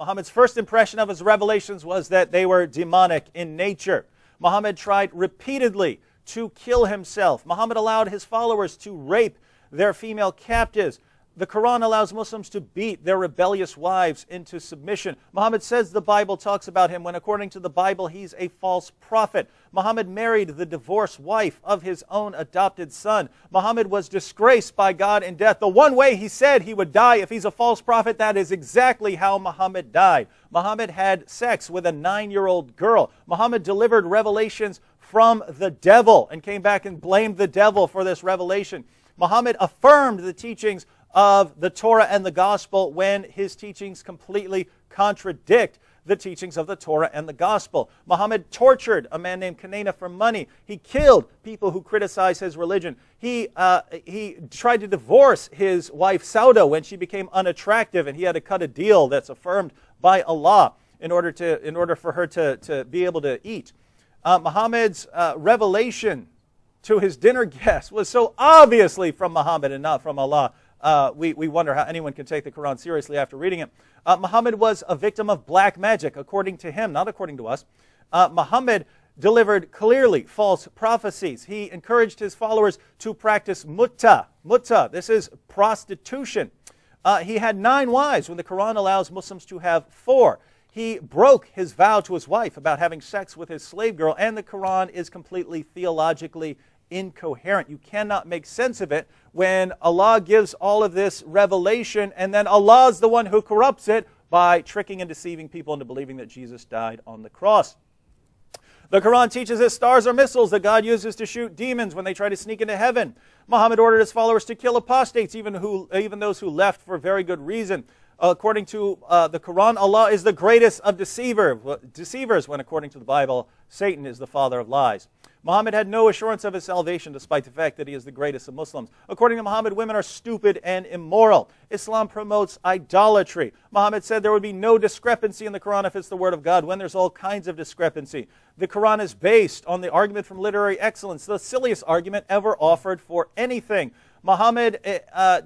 Muhammad's first impression of his revelations was that they were demonic in nature. Muhammad tried repeatedly to kill himself. Muhammad allowed his followers to rape their female captives. The Quran allows Muslims to beat their rebellious wives into submission. Muhammad says the Bible talks about him when, according to the Bible, he's a false prophet. Muhammad married the divorced wife of his own adopted son. Muhammad was disgraced by God in death. The one way he said he would die if he's a false prophet, that is exactly how Muhammad died. Muhammad had sex with a 9-year-old girl. Muhammad delivered revelations from the devil and came back and blamed the devil for this revelation. Muhammad affirmed the teachings of the Torah and the Gospel when his teachings completely contradict the teachings of the Torah and the Gospel. Muhammad tortured a man named Kanana for money. He killed people who criticized his religion. He tried to divorce his wife Sauda when she became unattractive, and he had to cut a deal that's affirmed by Allah in order for her to be able to eat. Muhammad's revelation to his dinner guests was so obviously from Muhammad and not from Allah. We wonder how anyone can take the Quran seriously after reading it. Muhammad was a victim of black magic, according to him, not according to us. Muhammad delivered clearly false prophecies. He encouraged his followers to practice mutta. Mutta, this is prostitution. He had 9 wives when the Quran allows Muslims to have 4. He broke his vow to his wife about having sex with his slave girl, and the Quran is completely theologically incoherent. You cannot make sense of it when Allah gives all of this revelation and then Allah is the one who corrupts it by tricking and deceiving people into believing that Jesus died on the cross. The Quran teaches that stars are missiles that God uses to shoot demons when they try to sneak into heaven. Muhammad ordered his followers to kill apostates, even those who left for very good reason. According to the Quran, Allah is the greatest of deceivers when, according to the Bible, Satan is the father of lies. Muhammad had no assurance of his salvation despite the fact that he is the greatest of Muslims. According to Muhammad, women are stupid and immoral. Islam promotes idolatry. Muhammad said there would be no discrepancy in the Quran if it's the word of God, when there's all kinds of discrepancy. The Quran is based on the argument from literary excellence, the silliest argument ever offered for anything. Muhammad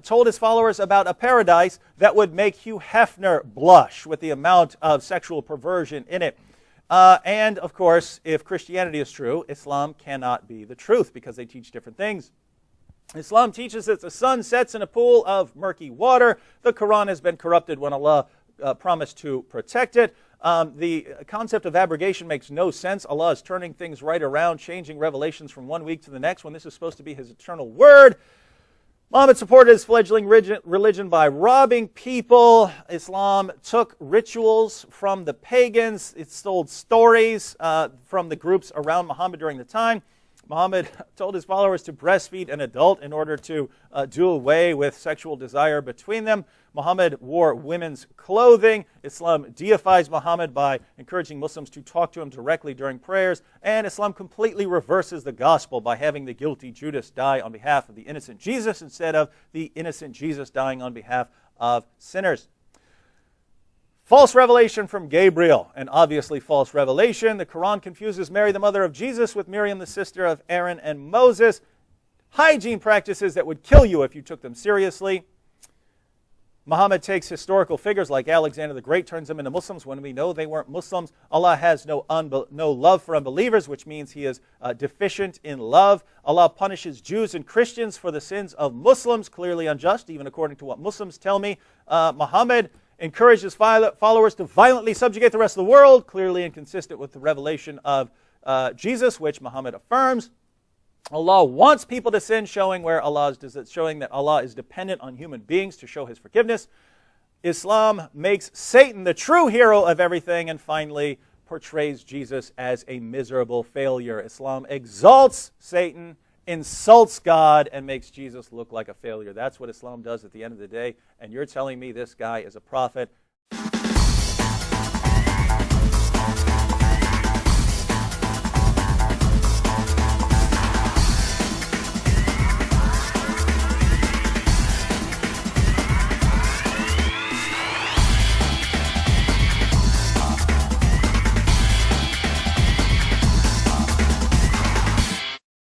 told his followers about a paradise that would make Hugh Hefner blush with the amount of sexual perversion in it. And, of course, if Christianity is true, Islam cannot be the truth because they teach different things. Islam teaches that the sun sets in a pool of murky water. The Quran has been corrupted when Allah promised to protect it. The concept of abrogation makes no sense. Allah is turning things right around, changing revelations from one week to the next when this is supposed to be His eternal word. Muhammad supported his fledgling religion by robbing people. Islam took rituals from the pagans. It stole stories from the groups around Muhammad during the time. Muhammad told his followers to breastfeed an adult in order to do away with sexual desire between them. Muhammad wore women's clothing. Islam deifies Muhammad by encouraging Muslims to talk to him directly during prayers. And Islam completely reverses the gospel by having the guilty Judas die on behalf of the innocent Jesus instead of the innocent Jesus dying on behalf of sinners. False revelation from Gabriel, and obviously false revelation. The Quran confuses Mary, the mother of Jesus, with Miriam, the sister of Aaron and Moses. Hygiene practices that would kill you if you took them seriously. Muhammad takes historical figures like Alexander the Great, turns them into Muslims when we know they weren't Muslims. Allah has no love for unbelievers, which means He is deficient in love. Allah punishes Jews and Christians for the sins of Muslims, clearly unjust, even according to what Muslims tell me. Muhammad encouraged his followers to violently subjugate the rest of the world, clearly inconsistent with the revelation of Jesus, which Muhammad affirms. Allah wants people to sin, showing that Allah is dependent on human beings to show His forgiveness. Islam makes Satan the true hero of everything, and finally portrays Jesus as a miserable failure. Islam exalts Satan, insults God, and makes Jesus look like a failure. That's what Islam does at the end of the day, and you're telling me this guy is a prophet.